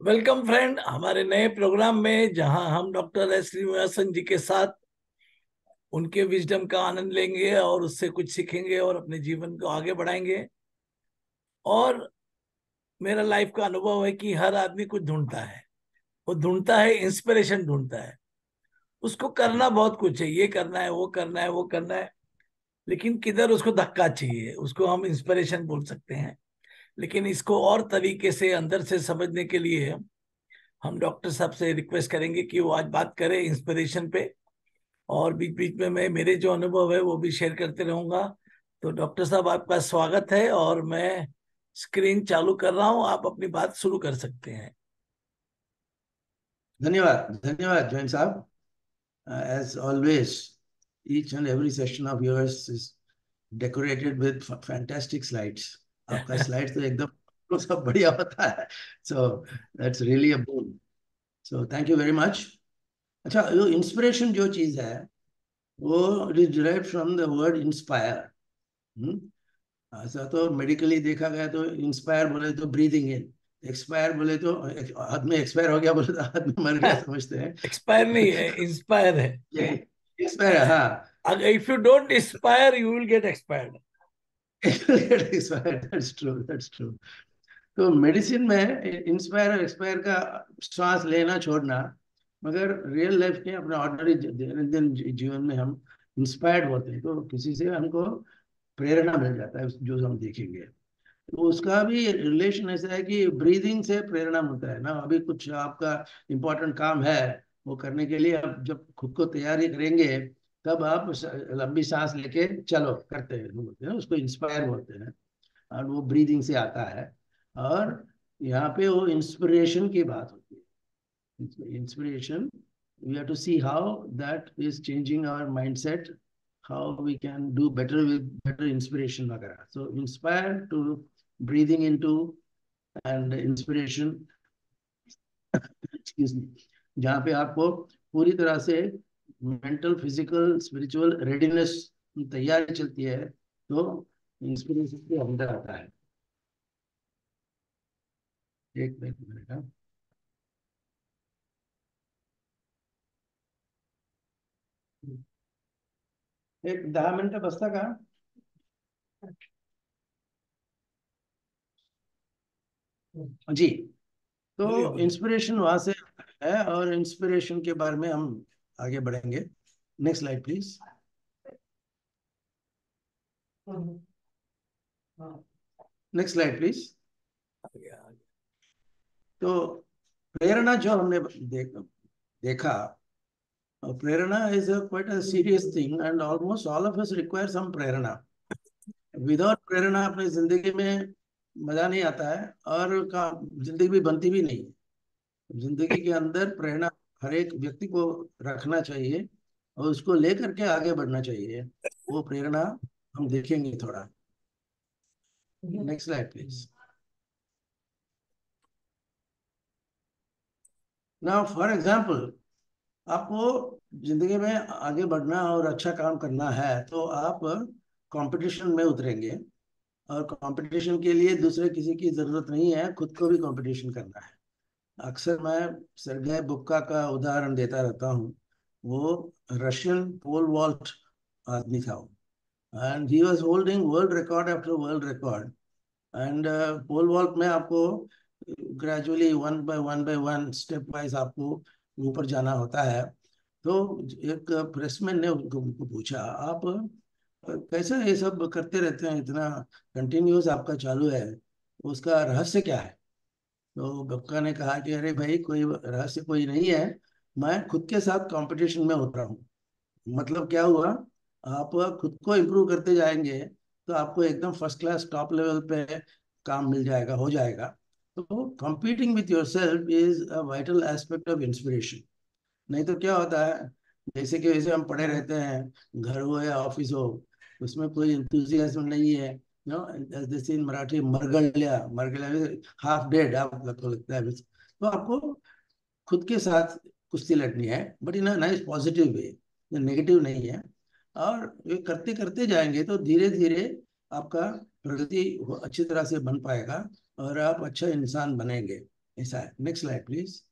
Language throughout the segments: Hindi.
वेलकम फ्रेंड हमारे नए प्रोग्राम में, जहां हम डॉक्टर एस श्रीनिवासन जी के साथ उनके विजडम का आनंद लेंगे और उससे कुछ सीखेंगे और अपने जीवन को आगे बढ़ाएंगे। और मेरा लाइफ का अनुभव है कि हर आदमी कुछ ढूंढता है। वो ढूंढता है, इंस्पिरेशन ढूंढता है। उसको करना बहुत कुछ है, ये करना है, वो करना है, वो करना है, लेकिन किधर उसको धक्का चाहिए, उसको हम इंस्पिरेशन बोल सकते हैं। लेकिन इसको और तरीके से अंदर से समझने के लिए हम डॉक्टर साहब से रिक्वेस्ट करेंगे कि वो आज बात करें इंस्पिरेशन पे। और बीच बीच में मैं मेरे जो अनुभव है वो भी शेयर करते रहूंगा। तो डॉक्टर साहब, आपका स्वागत है और मैं स्क्रीन चालू कर रहा हूं, आप अपनी बात शुरू कर सकते हैं। धन्यवाद धन्यवाद जैन साहब। As always each and every session of yours is decorated with fantastic slides. आपका स्लाइड तो एकदम तो सब बढ़िया होता है। So that's really a boon. So thank you very much. अच्छा, जो इंस्पिरेशन जो चीज है वो it is derived from the word inspire. ऐसा तो मेडिकली देखा गया तो इंस्पायर बोले तो ब्रीदिंग इन, एक्सपायर बोले तो आदमी एक्सपायर हो गया बोले तो आदमी मर गया समझते हैं। एक्सपायर नहीं है, इंस्पायर है। ये एक्सपायर, हाँ। अगर if you don't inspire you will get expired. Expire, that's true, that's true. तो मेडिसिन में इंस्पायर और एक्सपायर का श्वास लेना छोड़ना, मगर रियल लाइफ के अपने ऑर्डिनरी दैनंदिन जीवन में हम इंस्पायर्ड होते हैं तो किसी से हमको प्रेरणा मिल जाता है जो हम देखेंगे। तो उसका भी रिलेशन ऐसा है कि ब्रीदिंग से प्रेरणा मिलता है ना। अभी कुछ आपका इम्पोर्टेंट काम है, वो करने के लिए आप जब खुद को तैयारी करेंगे तब आप लंबी सांस लेके चलो करते हैं, बोलते हैं उसको इंस्पायर बोलते हैं। और वो ब्रीदिंग से आता है। और यहाँ पे वो इंस्पिरेशन की बात होती है। Inspiration, we have to see how that is changing our mindset, how we can do better with better inspiration वगैरह। So inspire to breathing into and inspiration, excuse me, जहाँ पे आपको पूरी तरह से मेंटल फिजिकल स्पिरिचुअल रेडीनेस तैयारी चलती है तो इंस्पिरेशन के अंदर आता है। एक मिनट हाँ। एक 10 मिनट बसता का। जी। बोलिए तो बोलिए। इंस्पिरेशन वहां से है और इंस्पिरेशन के बारे में हम आगे बढ़ेंगे। Next slide please. Next slide please. आगे, आगे। तो प्रेरणा जो हमने देखा, प्रेरणा is quite a serious thing and almost all of us require some प्रेरणा। विदाउट प्रेरणा अपनी जिंदगी में मजा नहीं आता है और का जिंदगी भी बनती भी नहीं है। जिंदगी के अंदर प्रेरणा हर एक व्यक्ति को रखना चाहिए और उसको लेकर के आगे बढ़ना चाहिए। वो प्रेरणा हम देखेंगे थोड़ा। Next slide please. Now for example, आपको जिंदगी में आगे बढ़ना और अच्छा काम करना है तो आप कंपटीशन में उतरेंगे। और कंपटीशन के लिए दूसरे किसी की जरूरत नहीं है, खुद को भी कंपटीशन करना है। अक्सर मैं सर्गेई बुब्का का उदाहरण देता रहता हूँ। वो रशियन पोल वॉल्ट आदमी था वो, and he was holding world record after world record. And pole vault में आपको gradually one by one step wise आपको ऊपर जाना होता है। तो एक प्रेसमैन ने उनको पूछा, आप कैसे ये सब करते रहते हैं, इतना कंटिन्यूस आपका चालू है, उसका रहस्य क्या है? तो बक्का ने कहा कि अरे भाई, कोई रहस्य कोई नहीं है, मैं खुद के साथ कंपटीशन में उतरा हूँ। मतलब क्या हुआ, आप खुद को इम्प्रूव करते जाएंगे तो आपको एकदम फर्स्ट क्लास टॉप लेवल पे काम मिल जाएगा, हो जाएगा। तो competing with yourself is a vital aspect of inspiration. नहीं तो क्या होता है, जैसे कि वैसे हम पढ़े रहते हैं, घर हो या ऑफिस हो, उसमें कोई इंथुजियाज्म नहीं है। नो, जैसे इन मराठी मरगळल्या मरगळल्या, हाफ डेड आप लगता लगता है। तो आपको खुद के साथ कुश्ती लड़नी है, but in nice positive way, negative नहीं है। और ये करते करते जाएंगे तो धीरे धीरे आपका प्रगति अच्छी तरह से बन पाएगा और आप अच्छा इंसान बनेंगे। ऐसा है। Next slide please.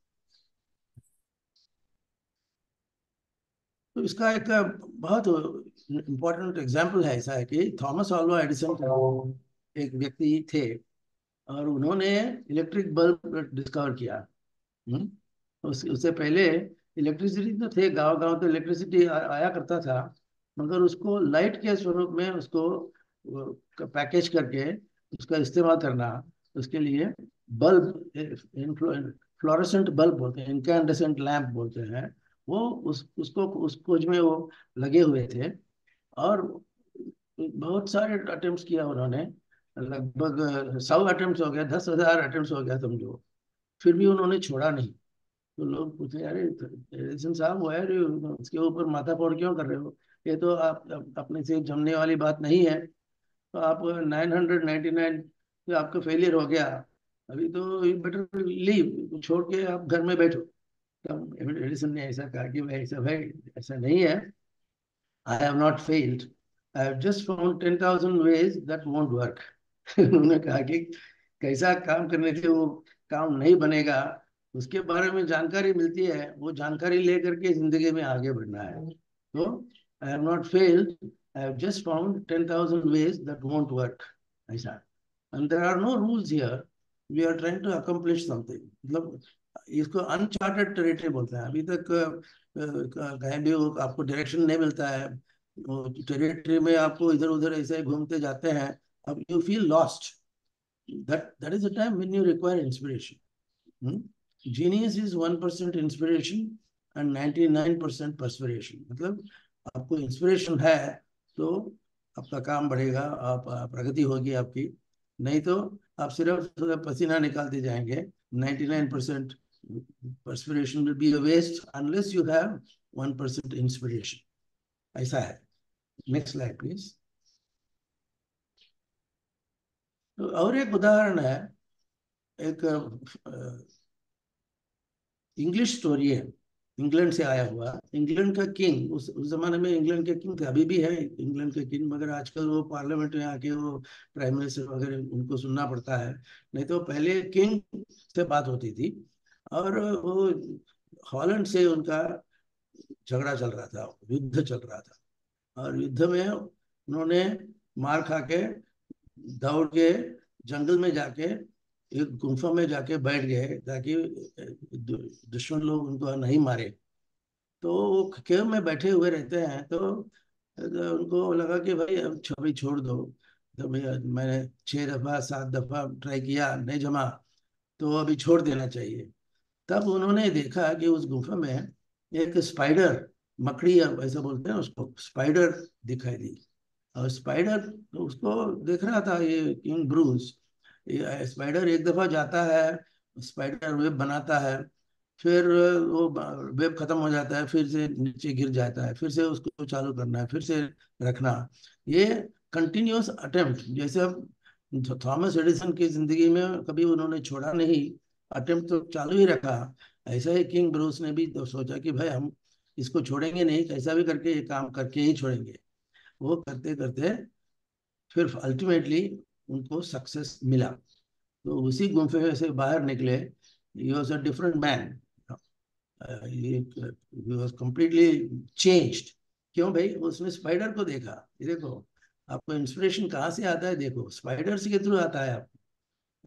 तो इसका एक बहुत इम्पोर्टेंट एग्जाम्पल है। ऐसा है कि थॉमस अल्वा एडिसन एक व्यक्ति थे, और उन्होंने इलेक्ट्रिक बल्ब डिस्कवर किया। हम्म? उससे पहले इलेक्ट्रिसिटी तो थे, गांव गांव तो इलेक्ट्रिसिटी आया करता था, मगर उसको लाइट के स्वरूप में उसको पैकेज करके उसका इस्तेमाल करना, उसके लिए बल्ब, फ्लोरेसेंट बल्ब बोलते हैं, इनकैंडेसेंट लैंप बोलते हैं, वो उस खोज में वो लगे हुए थे। और बहुत सारे अटेम्प्ट्स किया उन्होंने, लगभग 100 अटेम्प्ट्स हो गया, 10,000 अटेम्प्ट्स हो गया समझो, फिर भी उन्होंने छोड़ा नहीं। तो लोग पूछे, अरे एडिसन साहब, वो है इसके ऊपर माथा फोड़ क्यों कर रहे हो, ये तो आप अपने से जमने वाली बात नहीं है। तो आप 999 तो आपका फेलियर हो गया, अभी तो यू बेटर लीव, छोड़ के आप घर में बैठो। तब एडिसन ने ऐसा कहा कि भाई ऐसा, भाई ऐसा नहीं है, आई have not failed, I have just found 10,000 ways that won't work. उन्होंने कहा कि कैसा काम करने से वो काम नहीं बनेगा, उसके बारे में जानकारी मिलती है, वो जानकारी लेकर के जिंदगी में आगे बढ़ना है। तो I have not failed, I have just found 10,000 ways that won't work, ऐसा। And there are no rules here, we are trying to accomplish something. मतलब इसको अनचार्टेड टेरिटरी बोलते हैं। अभी तक कहीं भी आपको डायरेक्शन नहीं मिलता है, टेरिटरी में आपको इधर उधर ऐसे घूमते जाते हैं, अब you feel lost. that is the time when you require inspiration. Genius is 1% inspiration and 99% perspiration. मतलब आपको इंस्पिरेशन है तो आपका काम बढ़ेगा, आप प्रगति होगी आपकी, नहीं तो आप सिर्फ पसीना निकालते जाएंगे। 99% perspiration will be a waste unless you have 1% inspiration, ऐसा है। Next slide please. तो और एक उदाहरण है, एक इंग्लिश स्टोरी है, इंग्लैंड से आया हुआ। इंग्लैंड का किंग, उस जमाने में इंग्लैंड के किंग थे, अभी भी है इंग्लैंड के किंग, मगर आजकल वो पार्लियामेंट में आके वो प्राइम मिनिस्टर वगैरह उनको सुनना पड़ता है, नहीं तो पहले किंग से बात होती थी। और वो हॉलैंड से उनका झगड़ा चल रहा था, युद्ध चल रहा था, और युद्ध में उन्होंने मार खा के दौड़ के जंगल में जाके एक गुफा में जाके बैठ गए, ताकि दुश्मन लोग उनको नहीं मारे। तो वो केव में बैठे हुए रहते हैं, तो उनको लगा कि भाई अब छवि छोड़ दो। तो भैया मैंने 6 दफा 7 दफा ट्राई किया, नहीं जमा, तो अभी छोड़ देना चाहिए। तब उन्होंने देखा कि उस गुफा में एक स्पाइडर, मकड़ी या ऐसा बोलते हैं उसको, स्पाइडर दिखाई दी। और स्पाइडर तो उसको देख रहा था ये किंग ब्रूस। ये स्पाइडर एक दफा जाता है, स्पाइडर वेब बनाता है, फिर वो वेब खत्म हो जाता है, फिर से नीचे गिर जाता है, फिर से उसको चालू करना है, फिर से रखना। ये कंटिन्यूअस अटेम्प्ट, जैसे अब थॉमस एडिसन की जिंदगी में कभी उन्होंने छोड़ा नहीं, अटेम्प्ट तो चालू ही रखा। ऐसा ही किंग ब्रूस ने भी तो सोचा कि भाई हम इसको छोड़ेंगे नहीं, कैसा भी करके ये काम करके ही छोड़ेंगे। वो करते करते फिर अल्टीमेटली उनको सक्सेस मिला। तो उसी गुफे से बाहर निकले, he was a different man, he was completely changed. क्यों भाई, उसने स्पाइडर को देखा। ये देखो, आपको इंस्पिरेशन कहाँ से आता है, देखो स्पाइडर से के थ्रू आता है आपको।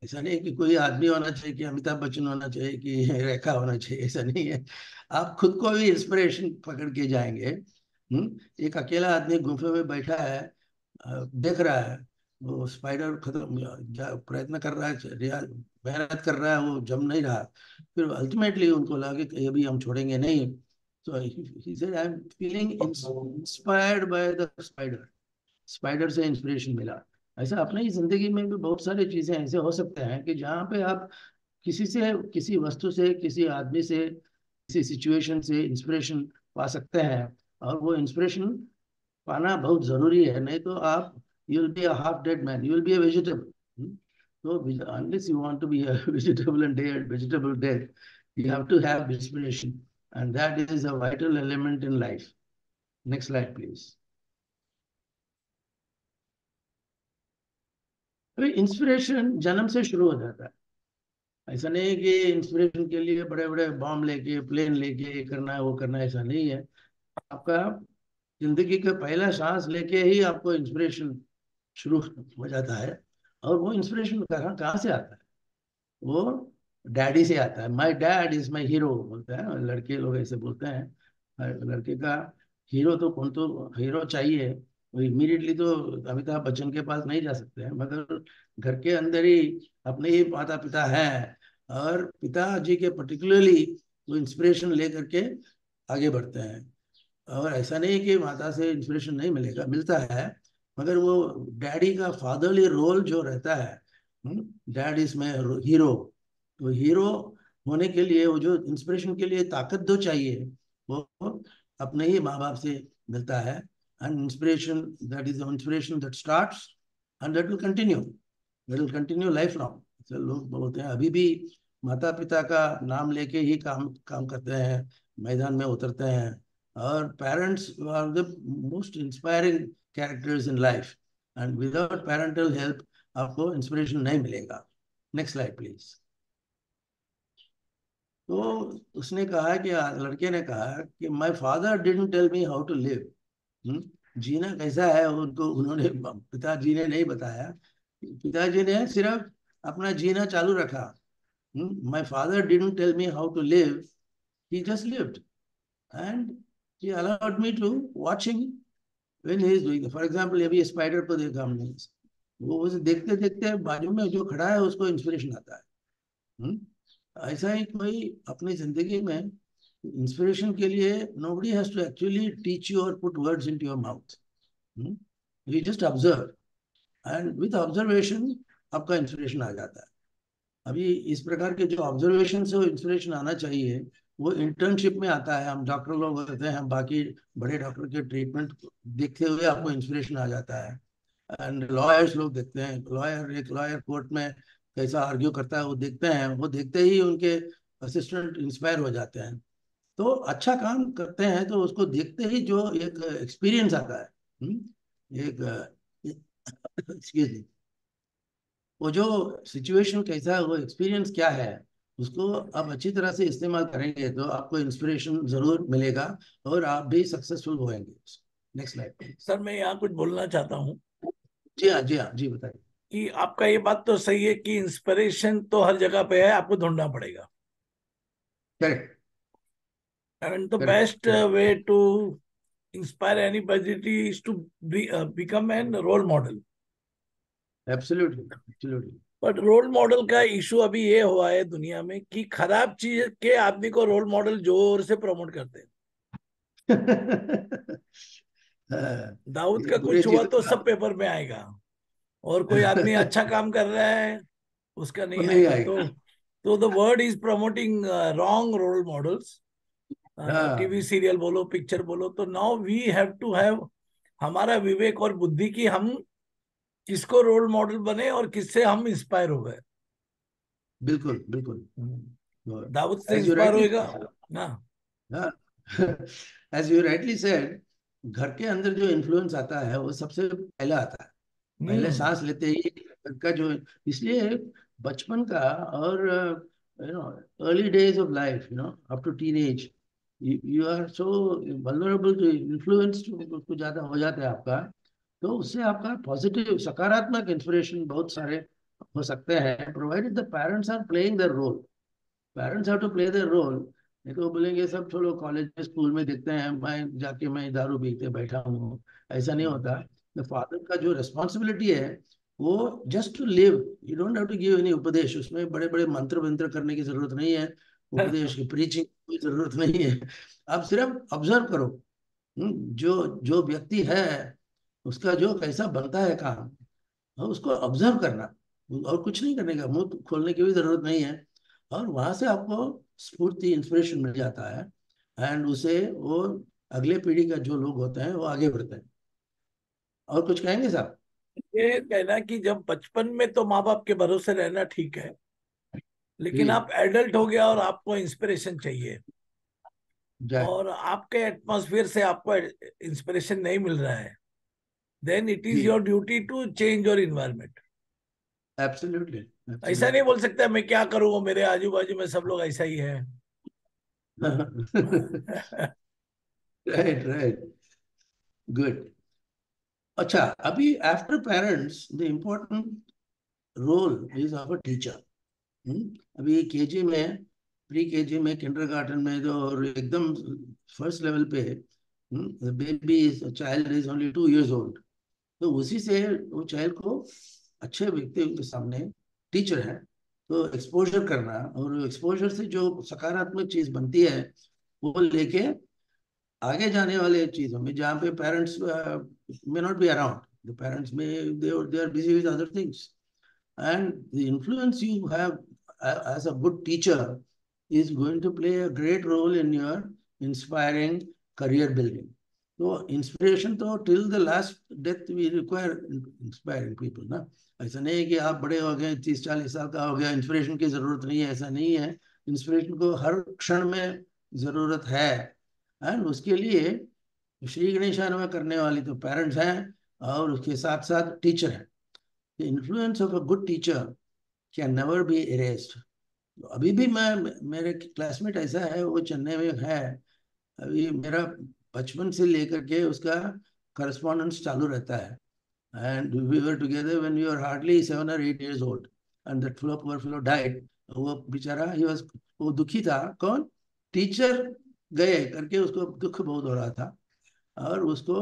ऐसा नहीं कि कोई आदमी होना चाहिए, कि अमिताभ बच्चन होना चाहिए, कि रेखा होना चाहिए, ऐसा नहीं है। आप खुद को भी इंस्पिरेशन पकड़ के जाएंगे। एक अकेला आदमी गुफे में बैठा है, देख रहा है वो स्पाइडर खत्म, प्रयत्न कर रहा है, मेहनत कर रहा है, वो जम नहीं रहा। फिर अल्टीमेटली उनको लगा कि अभी हम छोड़ेंगे नहीं। तो he said I am feeling inspired by the spider, spider से इंस्पिरेशन मिला। ऐसा अपने ही जिंदगी में भी बहुत सारी चीजें ऐसे हो सकते हैं कि जहाँ पे आप किसी से, किसी वस्तु से, किसी आदमी से, किसी सिचुएशन से इंस्पिरेशन पा सकते हैं। और वो इंस्पिरेशन पाना बहुत जरूरी है, नहीं तो आप, you will be a half dead man, you will be a vegetable. तो unless you want to be a vegetable and dead, vegetable dead, you have to have inspiration, and that is a vital element in life. Next slide please. अभी इंस्पिरेशन जन्म से शुरू हो जाता है। ऐसा नहीं है कि इंस्पिरेशन के लिए बड़े बड़े बॉम्ब लेके, प्लेन लेके ये करना है वो करना है, ऐसा नहीं है। आपका जिंदगी का पहला सांस लेके ही आपको इंस्पिरेशन शुरू हो जाता है। और वो इंस्पिरेशन कहाँ कहाँ से आता है? वो डैडी से आता है। My dad is my hero बोलते हैं, और लड़के लोग ऐसे बोलते हैं। हर लड़के का हीरो तो कौन, तो हीरो चाहिए। वो इमीडिएटली तो अमिताभ बच्चन के पास नहीं जा सकते हैं, मगर घर के अंदर ही अपने ही माता पिता हैं, और पिताजी के पर्टिकुलरली वो इंस्पिरेशन लेकर के आगे बढ़ते हैं। और ऐसा नहीं कि माता से इंस्पिरेशन नहीं मिलेगा, मिलता है, मगर वो डैडी का फादरली रोल जो रहता है, डैड इज माई हीरो। तो हीरो होने के लिए वो जो इंस्पिरेशन के लिए ताकत दो चाहिए, वो अपने ही माँ बाप से मिलता है। And inspiration, that is the inspiration that starts and that will continue life long. लोग बोलते हैं अभी भी माता पिता का नाम लेके ही काम काम करते हैं, मैदान में उतरते हैं। और parents are the most inspiring characters in life, and without parental help आपको इंस्पिरेशन नहीं मिलेगा। Next slide please. तो उसने कहा कि, लड़के ने कहा कि my father didn't tell me how to live. जीना कैसा है उनको उन्होंने, पिताजी ने नहीं बताया। पिताजी ने सिर्फ अपना जीना चालू रखा। My father didn't tell me how to live, he just lived, and he allowed me to watching when he is doing it. For example, अभी स्पाइडर को देखा हमने, वो उसे देखते देखते बाजू में जो खड़ा है उसको इंस्पिरेशन आता है। ऐसा ही कोई अपनी जिंदगी में इंस्पिरेशन के लिए, nobody has to actually teach you or put words into your mouth. You just observe, and with observation आपका इंस्पिरेशन आ जाता है। अभी इस प्रकार के जो ऑब्जर्वेशन से इंस्पिरेशन आना चाहिए, वो इंटर्नशिप में आता है। हम डॉक्टर लोग होते हैं, हम बाकी बड़े डॉक्टर के ट्रीटमेंट देखते हुए आपको इंस्पिरेशन आ जाता है। एंड लॉयर्स लोग देखते हैं, एक लॉयर कोर्ट में कैसा आर्ग्यू करता है वो देखते हैं, वो देखते ही उनके असिस्टेंट इंस्पायर हो जाते हैं। तो अच्छा काम करते हैं तो उसको देखते ही जो एक एक्सपीरियंस आता है, एक एक्सक्यूज मी, वो जो सिचुएशन कैसा है, वो एक्सपीरियंस क्या है, उसको आप अच्छी तरह से इस्तेमाल करेंगे तो आपको इंस्पिरेशन जरूर मिलेगा, और आप भी सक्सेसफुल होंगे। Next slide. सर मैं यहाँ कुछ बोलना चाहता हूँ जी हाँ, जी हाँ, जी बताइए। कि आपका ये बात तो सही है कि इंस्पिरेशन तो हर जगह पे है, आपको ढूंढना पड़ेगा। Correct, and the correct, best correct. Way to inspire anybody is to become an role model. Absolutely, absolutely. But role model का इशू अभी ये हुआ है दुनिया में कि खराब चीज के आदमी को रोल मॉडल जोर से प्रमोट करते हैं। दाऊद ये का बुरे कुछ हुआ चीजों तो का सब पेपर में आएगा, और कोई आदमी अच्छा काम कर रहा है उसका वो नहीं नहीं आएगा। आएगा। तो the word is promoting wrong role models. TV हाँ, सीरियल बोलो, पिक्चर बोलो, तो now we have to have हमारा विवेक और बुद्धि की हम किसको रोल मॉडल बने और किससे हम इंस्पायर हो गए। बिल्कुल, बिल्कुल। दाऊद से एज यू इंस्पायर राइटली, होएगा ना। हाँ, एज यू राइटली सेड, घर के अंदर जो इन्फ्लुएंस आता है वो सबसे पहले आता है। पहले हम्म। सांस लेते ही घर का जो, इसलिए बचपन का, और early days of life, up to teenage, you are so vulnerable to influence, कुछ ज्यादा हो जाता है आपका। तो उससे आपका पॉजिटिव सकारात्मक इंस्पिरेशन बहुत सारे हो सकते हैं, provided the parents are playing their role. Parents have to play their role. नहीं तो वो बोलेंगे सब छोड़ो, कॉलेज में स्कूल में देखते हैं, मैं दारू पीते बैठा हूँ। ऐसा नहीं होता। द फादर का जो रिस्पॉन्सिबिलिटी है, वो just to live. You don't have to give any उपदेश, उसमें बड़े बड़े मंत्र वंत्र करने की जरूरत नहीं है, उपदेश की प्रीचिंग की जरूरत नहीं है। आप सिर्फ ऑब्जर्व करो। जो जो व्यक्ति है उसका जो कैसा बनता है काम, और उसको ऑब्जर्व करना, और कुछ नहीं करने का, मुंह खोलने की भी जरूरत नहीं है। और वहां से आपको स्फूर्ति, इंस्पिरेशन मिल जाता है, एंड उसे वो अगले पीढ़ी का जो लोग होते हैं वो आगे बढ़ते हैं। और कुछ कहेंगे साहब? ये कहना कि जब बचपन में तो माँ बाप के भरोसे रहना ठीक है, लेकिन जी, आप एडल्ट हो गया और आपको इंस्पिरेशन चाहिए, जय। और आपके एटमॉस्फेयर से आपको इंस्पिरेशन नहीं मिल रहा है, देन इट इज जी, your duty to change your environment. Absolutely, ऐसा नहीं एब्सोल्युटली। बोल सकता मैं क्या करूँ, वो मेरे आजू बाजू में सब लोग ऐसा ही है। Right, right, good. अच्छा, अभी after parents the important role is of a teacher. अभी केजी में, प्री केजी में, किंडरगार्टन में जो, और एकदम फर्स्ट लेवल पे baby child is only 2 years old, तो उसी से वो चाइल्ड को अच्छे व्यक्ति के सामने टीचर है तो एक्सपोजर करना, और एक्सपोजर से जो सकारात्मक चीज बनती है वो लेके आगे जाने वाले चीजों में, जहाँ पे parents may not be around, the parents में they are busy with other things, and the influence you have as a good teacher is going to play a great role in your inspiring career building. तो इंस्पिरेशन तो till the last death we require inspiring people ना। ऐसा नहीं है कि आप बड़े हो गए, 30-40 साल का हो गया, इंस्पिरेशन की जरूरत नहीं है, ऐसा नहीं है। इंस्पिरेशन को हर क्षण में जरूरत है। एंड उसके लिए श्री गणेशान में करने वाली तो पेरेंट्स हैं, और उसके साथ साथ टीचर हैं। The influence of a good teacher can never be erased. तो अभी भी मैं, मेरे क्लासमेट ऐसा है, वो चेन्नई में है अभी, मेरा बचपन से लेकर के उसका करस्पॉन्डेंस चालू रहता है। And we were together when we were hardly 7 or 8 years old, and that fellow, poor fellow died. वो बेचारा, ही वाज, वो दुखी था। कौन? टीचर गए करके उसको दुख बहुत हो रहा था, और उसको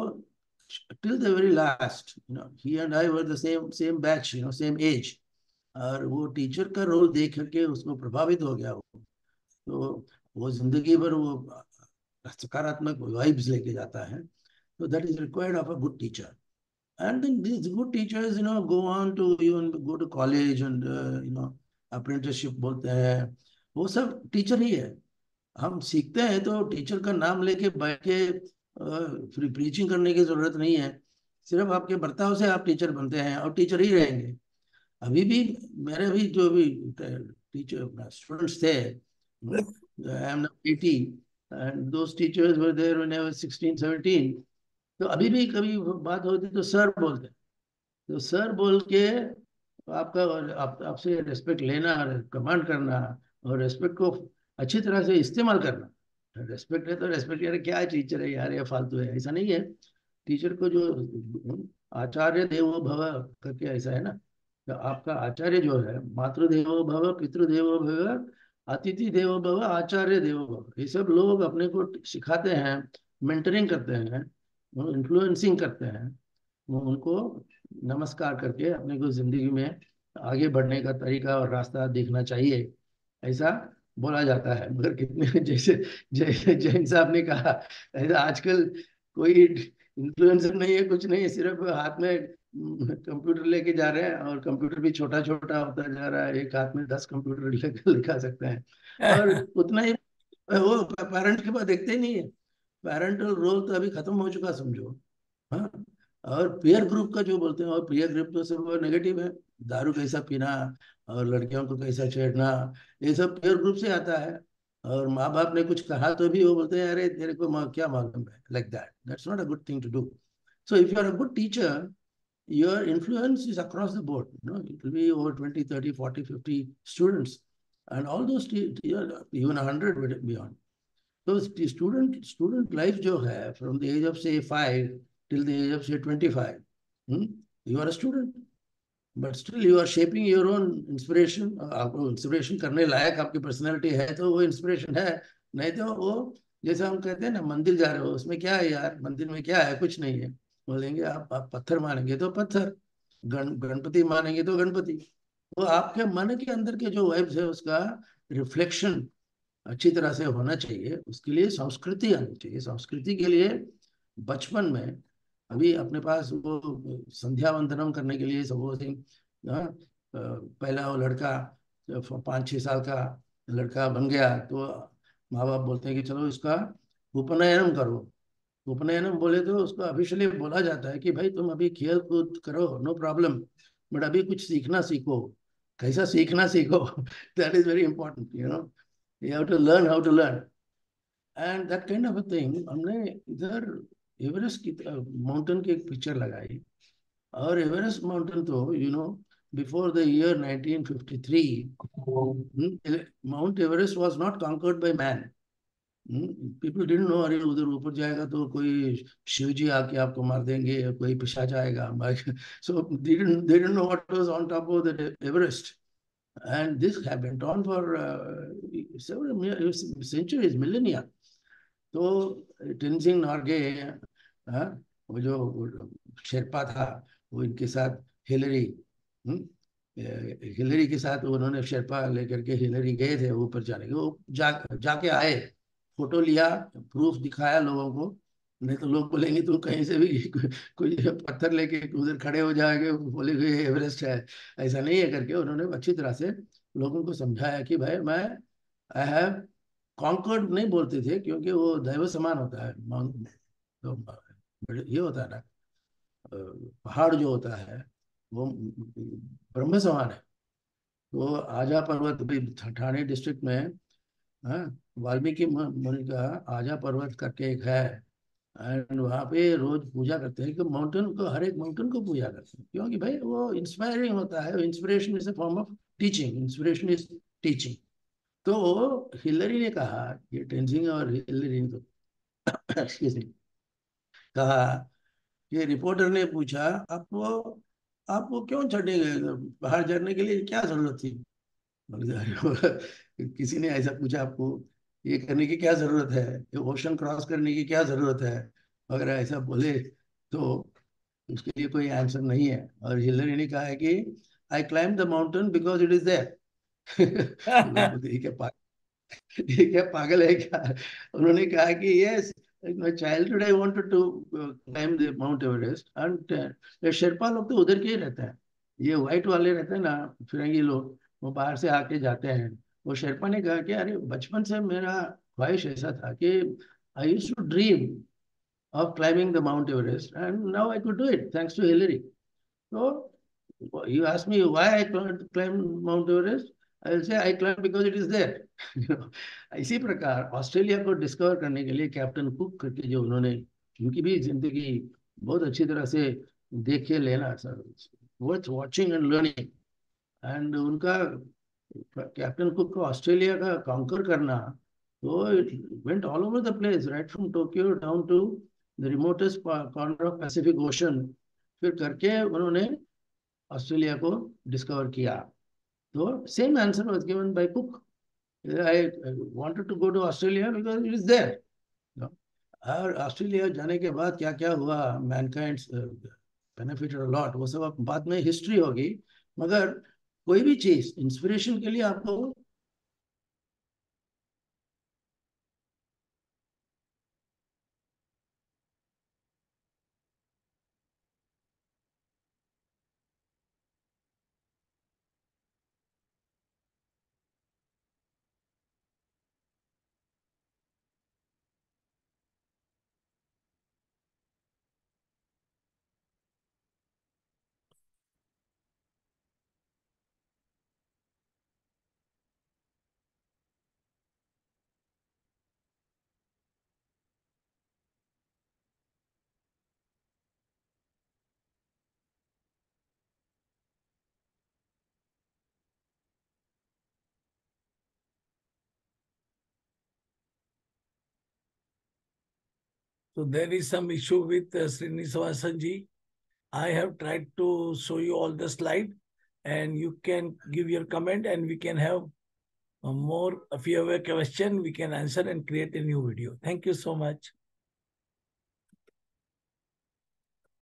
till the very last, he and I were the same batch, same age, और वो टीचर का रोल देख करके उसको प्रभावित हो गया वो। तो वो जिंदगी भर वो सकारात्मक वाइब्स लेके जाता है। तो that is required of a good teacher. And then these good teachers go on to even go to college, and apprenticeship बोलते हैं, वो सब टीचर ही है। हम सीखते हैं तो टीचर का नाम लेके बैठ के फ्री प्रीचिंग करने की जरूरत नहीं है। सिर्फ आपके बर्ताव से आप टीचर बनते हैं, और टीचर ही रहेंगे। अभी भी मेरे भी जो भी टीचर स्टूडेंट्स थे, I am 80, and those teachers were there when I was 16-17। तो अभी भी कभी बात होती तो सर बोलते, तो सर बोल के आपका, आपसे रेस्पेक्ट लेना, कमांड करना, और रेस्पेक्ट को अच्छी तरह से इस्तेमाल करना। रेस्पेक्ट है तो रेस्पेक्ट, यार क्या टीचर है यार, ये फालतू है, ऐसा नहीं है। टीचर को जो आचार्य देवो भव करके ऐसा है ना, तो आपका आचार्य जो है, मातृदेवो भव, पितृदेवो भव, अतिथि देवो भव, आचार्य देवो भव, ये सब लोग अपने को सिखाते हैं, मेंटरिंग करते हैं, इन्फ्लुएंसिंग करते हैं। वो उनको नमस्कार करके अपने को जिंदगी में आगे बढ़ने का तरीका और रास्ता देखना चाहिए, ऐसा बोला जाता है। मगर कितने जैसे जैसे जैन साहब ने कहा, ऐसा आजकल कोई इन्फ्लुएंसर नहीं है, कुछ नहीं है, सिर्फ हाथ में कंप्यूटर लेके जा रहे हैं, और कंप्यूटर भी छोटा छोटा होता जा रहा है, एक हाथ में 10 कंप्यूटर लेकर लिखा सकते हैं, और उतना ही वो पेरेंट के पास देखते ही नहीं है। पेरेंटल रोल तो अभी खत्म हो चुका समझो। हाँ। और पीयर ग्रुप का जो बोलते हैं, और पीयर ग्रुप तो सब नेगेटिव है। दारू कैसा पीना, और लड़कियों को कैसा छेड़ना, ये सब पीयर ग्रुप से आता है। और माँ बाप ने कुछ कहा तो भी वो बोलते हैं, अरे तेरे को क्या मालूम है, like that, that's not a good thing to do. So if you are a good teacher, your influence is across the board. It will be over 20, 30, 40, 50 students, and all those even 100 beyond. So student life जो है, from the age of say 5 till the age of say 25, you are a student, but still you are shaping your own inspiration. आपको इंस्पिरेशन करने लायक आपकी पर्सनैलिटी है तो वो इंस्पिरेशन है, नहीं तो वो, जैसे हम कहते हैं ना, मंदिर जा रहे हो, उसमें क्या है यार, मंदिर में क्या है, कुछ नहीं है। बोलेंगे आप पत्थर मानेंगे तो पत्थर, गणपति मानेंगे तो गणपति। वो आपके मन के अंदर के जो वाइब्स है उसका रिफ्लेक्शन अच्छी तरह से होना चाहिए। उसके लिए संस्कृति आनी चाहिए। संस्कृति के लिए बचपन में, अभी अपने पास वो संध्या वंदनम करने के लिए सपोजिंग, पहला वो लड़का 5-6 साल का लड़का बन गया, तो माँ बाप बोलते हैं कि चलो इसका उपनयनम करो। उपनयनम बोले तो उसको ऑफिशियली बोला जाता है कि भाई तुम अभी खेल कूद करो, नो प्रॉब्लम, बट अभी कुछ सीखना सीखो। कैसा सीखना सीखो, that is very important, you have to learn how to learn, and that kind of a thing। हमने इधर एवरेस्ट की माउंटेन की एक पिक्चर लगाई, और एवरेस्ट माउंटेन तो before the year 1953, Mount Everest was not conquered by man. People didn't know, अरे उधर ऊपर जाएगा तो कोई शिव जी आके आपको मार देंगे, कोई पिशाच आएगा. So they didn't know what was on top of the Everest. And this happened on for several centuries, millennia. तो टेंजिंग नॉर्गे, हाँ, वो जो शेरपा था, वो इनके साथ हिलरी, हिलरी के साथ उन्होंने शेरपा लेकर के हिलरी गए थे ऊपर जाने के. वो जाके आए, फोटो लिया, प्रूफ दिखाया लोगों को. नहीं तो लोग बोलेंगे तुम कहीं से भी कोई पत्थर लेके उधर खड़े हो जाएंगे, बोलेंगे एवरेस्ट है. ऐसा नहीं है करके उन्होंने अच्छी तरह से लोगों को समझाया कि भाई मैं, आई हैव कॉन्कर्ड. नहीं बोलते थे क्योंकि वो दैव समान होता है. तो ये होता है ना, पहाड़ जो होता है वो ब्रह्म समान है. तो आजा पर्वत भी ठाणे डिस्ट्रिक्ट में, हाँ, वाल्मीकि मुनि का आजा पर्वत करके एक है. एंड वहाँ पे रोज पूजा करते हैं कि माउंटेन को, हर एक माउंटेन को पूजा करते हैं, क्योंकि भाई वो इंस्पायरिंग होता है. Inspiration is a form of teaching. Inspiration is teaching. तो हिलरी ने कहा, ये टेंजिंग और हिलरी ने तो excuse me, कहा कि रिपोर्टर ने पूछा, आपको क्यों चढ़ने गए, बाहर चढ़ने के लिए क्या जरूरत थी. किसी ने ऐसा पूछा आपको, ये करने की क्या जरूरत है, ये ओशन क्रॉस करने की क्या जरूरत है, अगर ऐसा बोले तो उसके लिए कोई आंसर नहीं है. और हिलरी ने कहा है कि I climb the mountain because it is there. लोग बोलते हैं, ये क्या पागल है क्या. उन्होंने कहा कि yes, in my childhood I wanted to climb the Mount Everest. And Sherpa लोग तो उधर के ही रहते हैं. ये व्हाइट वाले रहते हैं ना, फिरंगी लोग, वो बाहर से आके जाते हैं. वो शेरपा ने कहा कि अरे बचपन से मेरा ख्वाहिश ऐसा था कि I used to dream of climbing the Mount Everest, and now I could do it thanks to Hillary. So you ask me why I climbed Mount Everest, I will say I climbed because it is there. इसी प्रकार ऑस्ट्रेलिया को डिस्कवर करने के लिए कैप्टन कुक करके जो उन्होंने, उनकी भी जिंदगी बहुत अच्छी तरह से देखे लेना sir, worth watching and learning. And उनका, कैप्टन कुक को ऑस्ट्रेलिया का कॉन्कर करना, तो it went all over the place, right from Tokyo down to the remotest corner of Pacific Ocean. फिर करके उन्होंने ऑस्ट्रेलिया को डिस्कवर किया. तो same answer was given by Cook. I wanted to go to Australia because it is there. और ऑस्ट्रेलिया जाने के बाद क्या क्या हुआ, मैनकाइंड बेनिफिटेड अ लॉट, वो सब अब बाद में हिस्ट्री होगी. मगर कोई भी चीज इंस्पिरेशन के लिए आपको So there is some issue with Srinivasan ji. I have tried to show you all the slide, and you can give your comment, and we can have more. If you have a question, we can answer and create a new video. Thank you so much.